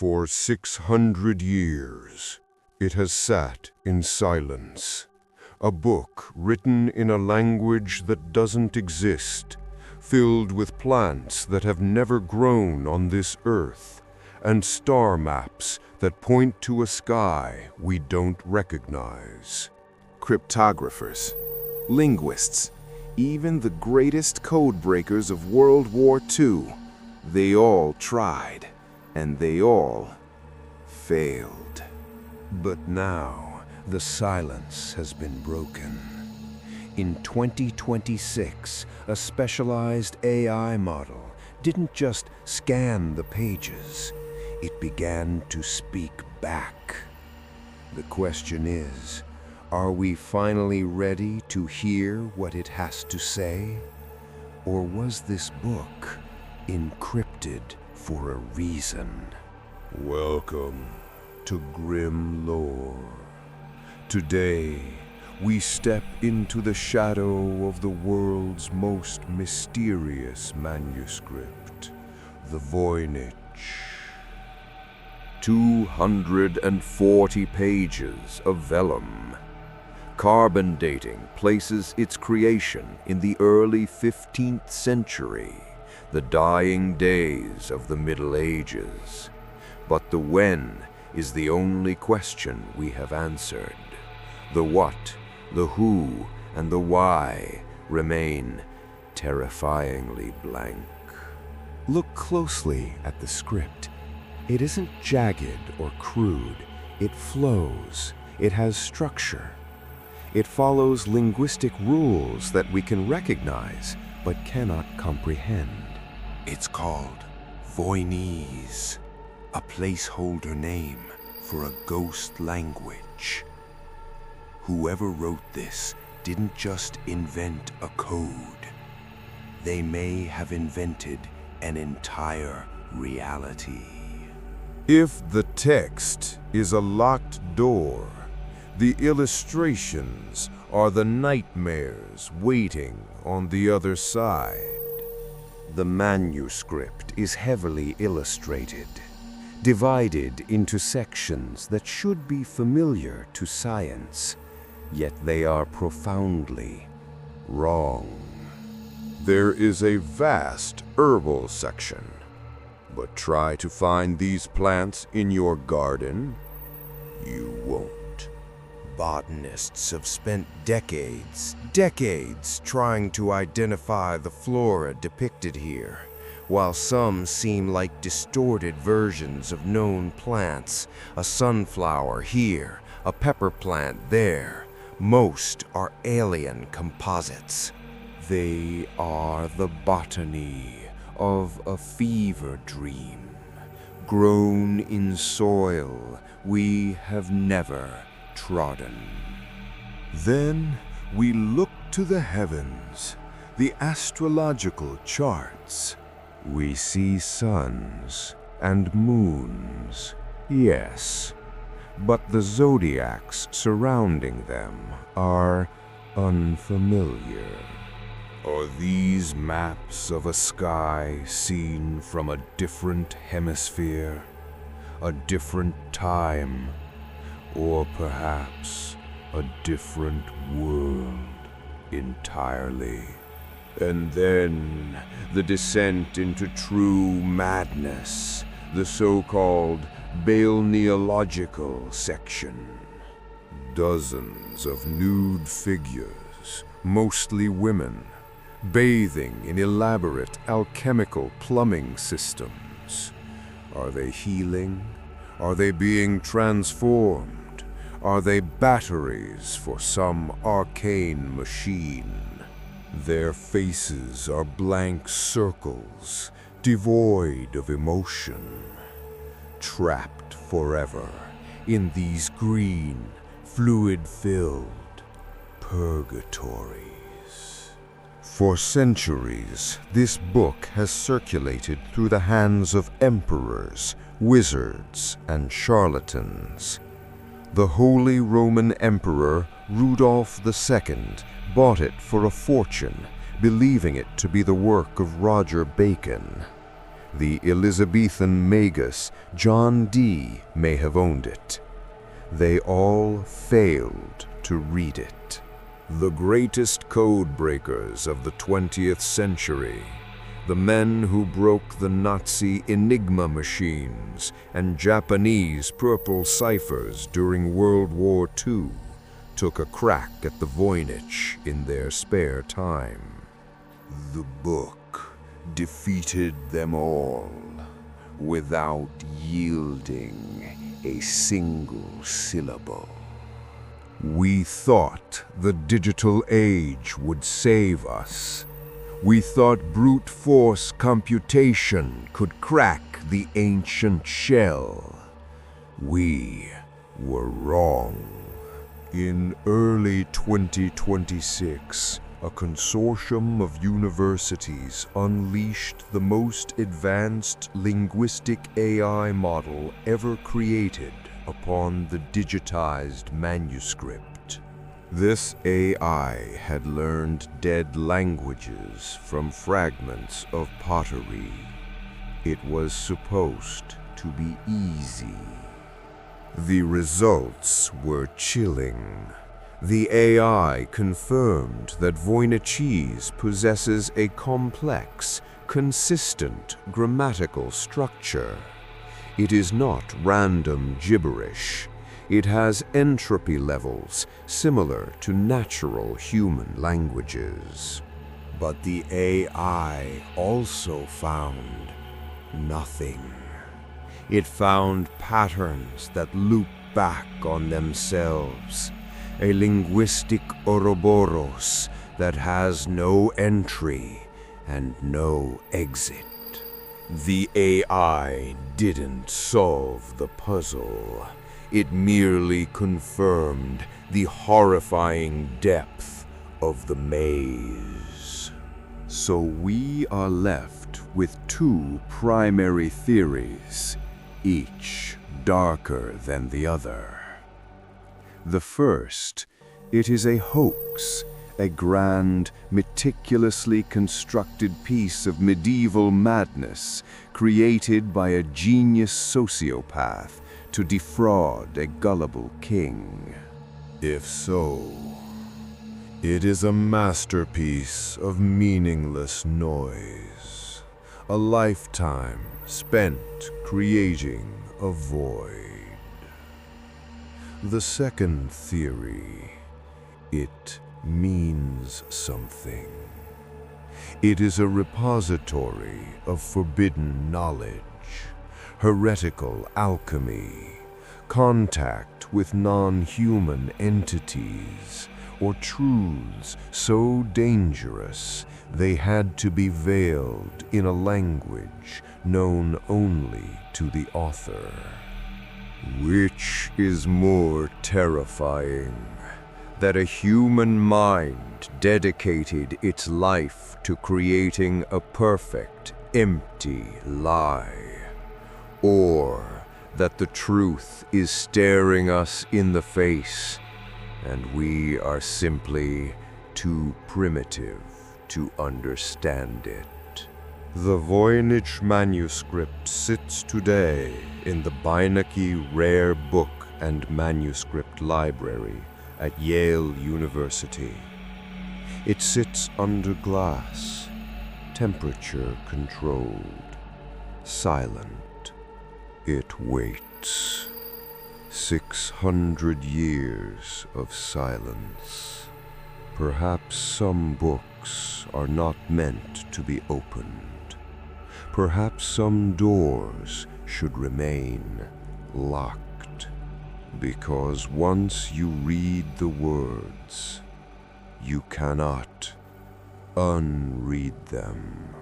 For 600 years, it has sat in silence. A book written in a language that doesn't exist, filled with plants that have never grown on this earth, and star maps that point to a sky we don't recognize. Cryptographers, linguists, even the greatest code breakers of World War II, they all tried, and they all failed. But now, the silence has been broken. In 2026, a specialized AI model didn't just scan the pages, it began to speak back. The question is, are we finally ready to hear what it has to say? Or was this book encrypted for a reason? Welcome to Grim Lore. Today, we step into the shadow of the world's most mysterious manuscript, the Voynich. 240 pages of vellum. Carbon dating places its creation in the early 15th century, the dying days of the Middle Ages. But the when is the only question we have answered. The what, the who, and the why remain terrifyingly blank. Look closely at the script. It isn't jagged or crude. It flows. It has structure. It follows linguistic rules that we can recognize but cannot comprehend. It's called Voynich, a placeholder name for a ghost language. Whoever wrote this didn't just invent a code. They may have invented an entire reality. If the text is a locked door, the illustrations are the nightmares waiting on the other side. The manuscript is heavily illustrated, divided into sections that should be familiar to science, yet they are profoundly wrong. There is a vast herbal section, but try to find these plants in your garden, you won't. Botanists have spent decades trying to identify the flora depicted here. While some seem like distorted versions of known plants, a sunflower here, a pepper plant there, most are alien composites. They are the botany of a fever dream, grown in soil we have never trodden. Then we look to the heavens, the astrological charts. We see suns and moons, yes, but the zodiacs surrounding them are unfamiliar. Are these maps of a sky seen from a different hemisphere, a different time, or perhaps a different world entirely? And then the descent into true madness, the so-called balneological section. Dozens of nude figures, mostly women, bathing in elaborate alchemical plumbing systems. Are they healing? Are they being transformed? Are they batteries for some arcane machine? Their faces are blank circles, devoid of emotion, trapped forever in these green, fluid-filled purgatories. For centuries, this book has circulated through the hands of emperors, wizards, and charlatans. The Holy Roman Emperor Rudolph II bought it for a fortune, believing it to be the work of Roger Bacon. The Elizabethan magus John Dee may have owned it. They all failed to read it. The greatest code breakers of the 20th century, the men who broke the Nazi Enigma machines and Japanese purple ciphers during World War II, took a crack at the Voynich in their spare time. The book defeated them all without yielding a single syllable. We thought the digital age would save us. We thought brute force computation could crack the ancient shell. We were wrong. In early 2026, a consortium of universities unleashed the most advanced linguistic AI model ever created upon the digitized manuscript. This AI had learned dead languages from fragments of pottery. It was supposed to be easy. The results were chilling. The AI confirmed that Voynichese possesses a complex, consistent grammatical structure. It is not random gibberish. It has entropy levels similar to natural human languages. But the AI also found nothing. It found patterns that loop back on themselves, a linguistic Ouroboros that has no entry and no exit. The AI didn't solve the puzzle. It merely confirmed the horrifying depth of the maze. So we are left with two primary theories, each darker than the other. The first, it is a hoax, a grand, meticulously constructed piece of medieval madness created by a genius sociopath to defraud a gullible king. If so, it is a masterpiece of meaningless noise, a lifetime spent creating a void. The second theory, it means something. It is a repository of forbidden knowledge, heretical alchemy, contact with non-human entities, or truths so dangerous they had to be veiled in a language known only to the author. Which is more terrifying? That a human mind dedicated its life to creating a perfect, empty lie? Or that the truth is staring us in the face, and we are simply too primitive to understand it? The Voynich Manuscript sits today in the Beinecke Rare Book and Manuscript Library at Yale University. It sits under glass, temperature controlled, silent. It waits. 600 years of silence. Perhaps some books are not meant to be opened. Perhaps some doors should remain locked, because once you read the words, you cannot unread them.